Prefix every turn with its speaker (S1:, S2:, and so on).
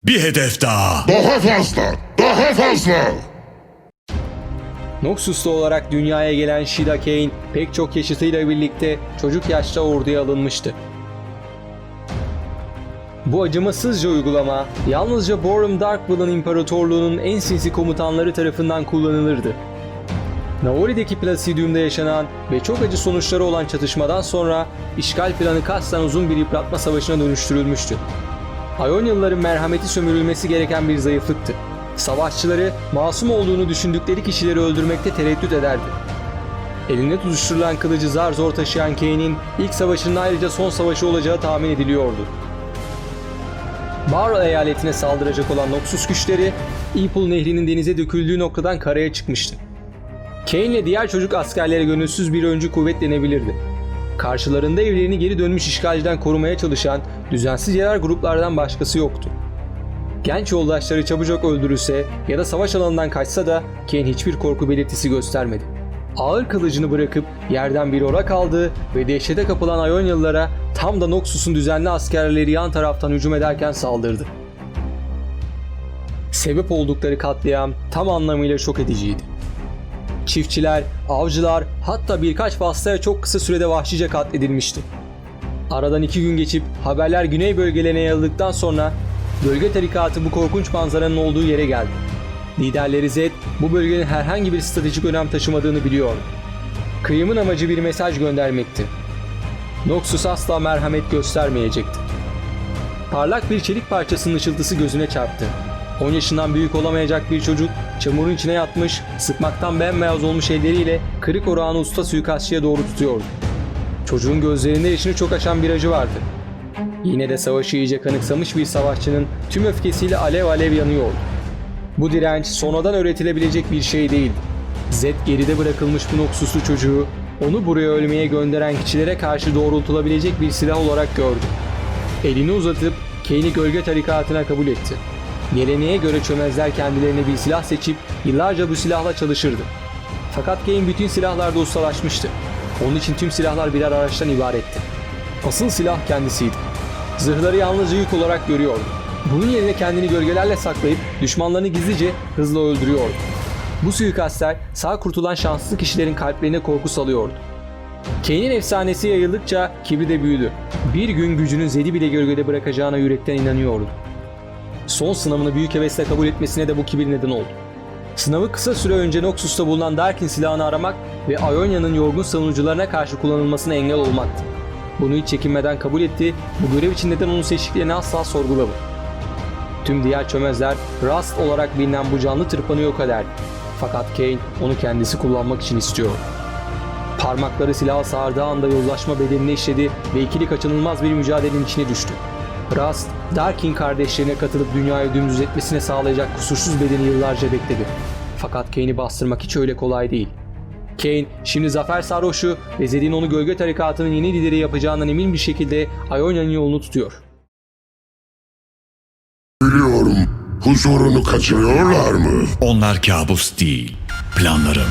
S1: Bir hedef daha.
S2: Daha fazla! Daha fazla!
S3: Noxus'lu olarak dünyaya gelen Shida Kane pek çok yaşıtıyla birlikte çocuk yaşta orduya alınmıştı. Bu acımasızca uygulama yalnızca Borum Darkbloods'un imparatorluğunun en sinsi komutanları tarafından kullanılırdı. Naori'deki Placidium'da yaşanan ve çok acı sonuçları olan çatışmadan sonra işgal planı kasten uzun bir yıpratma savaşına dönüştürülmüştü. Ionialıların merhameti sömürülmesi gereken bir zayıflıktı. Savaşçıları masum olduğunu düşündükleri kişileri öldürmekte tereddüt ederdi. Elinde tutuşturulan kılıcı zar zor taşıyan Kane'in ilk savaşının ayrıca son savaşı olacağı tahmin ediliyordu. Bar eyaletine saldıracak olan Noxus güçleri, Eepul Nehri'nin denize döküldüğü noktadan karaya çıkmıştı. Kane ile diğer çocuk askerlere gönülsüz bir öncü kuvvet denebilirdi. Karşılarında evlerini geri dönmüş işgalciden korumaya çalışan düzensiz yerel gruplardan başkası yoktu. Genç yoldaşları çabucak öldürülse ya da savaş alanından kaçsa da Kane hiçbir korku belirtisi göstermedi. Ağır kılıcını bırakıp yerden bir orak aldı ve dehşete kapılan Ionialılara tam da Noxus'un düzenli askerleri yan taraftan hücum ederken saldırdı. Sebep oldukları katliam tam anlamıyla şok ediciydi. Çiftçiler, avcılar, hatta birkaç vasıtaya çok kısa sürede vahşice katledilmişti. Aradan 2 gün geçip haberler güney bölgelerine yayıldıktan sonra bölge tarikatı bu korkunç manzaranın olduğu yere geldi. Liderleri Zed bu bölgenin herhangi bir stratejik önem taşımadığını biliyordu. Kıyımın amacı bir mesaj göndermekti. Noxus asla merhamet göstermeyecekti. Parlak bir çelik parçasının ışıltısı gözüne çarptı. 10 yaşından büyük olamayacak bir çocuk çamurun içine yatmış, sıkmaktan bembeyaz olmuş elleriyle kırık orağını usta suikastçıya doğru tutuyordu. Çocuğun gözlerinde yaşını çok aşan bir acı vardı. Yine de savaşı iyice kanıksamış bir savaşçının tüm öfkesiyle alev alev yanıyordu. Bu direnç sonradan öğretilebilecek bir şey değildi. Zed geride bırakılmış bu Noxuslu çocuğu, onu buraya ölmeye gönderen kişilere karşı doğrultulabilecek bir silah olarak gördü. Elini uzatıp Kane'i gölge tarikatına kabul etti. Geleneğe göre çömezler kendilerine bir silah seçip yıllarca bu silahla çalışırdı. Fakat Kane bütün silahlarda ustalaşmıştı. Onun için tüm silahlar birer araçtan ibaretti. Asıl silah kendisiydi. Zırhları yalnızca yük olarak görüyordu. Bunun yerine kendini gölgelerle saklayıp düşmanlarını gizlice hızla öldürüyordu. Bu suikastler sağ kurtulan şanslı kişilerin kalplerine korku salıyordu. Kane'in efsanesi yayıldıkça kibri de büyüdü. Bir gün gücünün Zed'i bile gölgede bırakacağına yürekten inanıyordu. Son sınavını büyük hevesle kabul etmesine de bu kibir neden oldu. Sınavı kısa süre önce Noxus'ta bulunan Darkin silahını aramak ve Ionia'nın yorgun savunucularına karşı kullanılmasına engel olmaktı. Bunu hiç çekinmeden kabul etti, bu görev için neden onu seçtiklerini asla sorgulamadı. Tüm diğer çömezler Rust olarak bilinen bu canlı tırpanı yok ederdi. Fakat Kane onu kendisi kullanmak için istiyordu. Parmakları silaha sardığı anda yozlaşma bedenine işledi ve ikili kaçınılmaz bir mücadelenin içine düştü. Rust, Darkin kardeşlerine katılıp dünyayı dümdüz etmesine sağlayacak kusursuz bedeni yıllarca bekledi. Fakat Kane'i bastırmak hiç öyle kolay değil. Kane, şimdi zafer sarhoşu ve Zed'in onu gölge tarikatının yeni lideri yapacağından emin bir şekilde Ionia'nın yolunu tutuyor.
S2: Biliyorum. Huzurunu kaçırıyorlar mı?
S1: Onlar kabus değil, planlarım.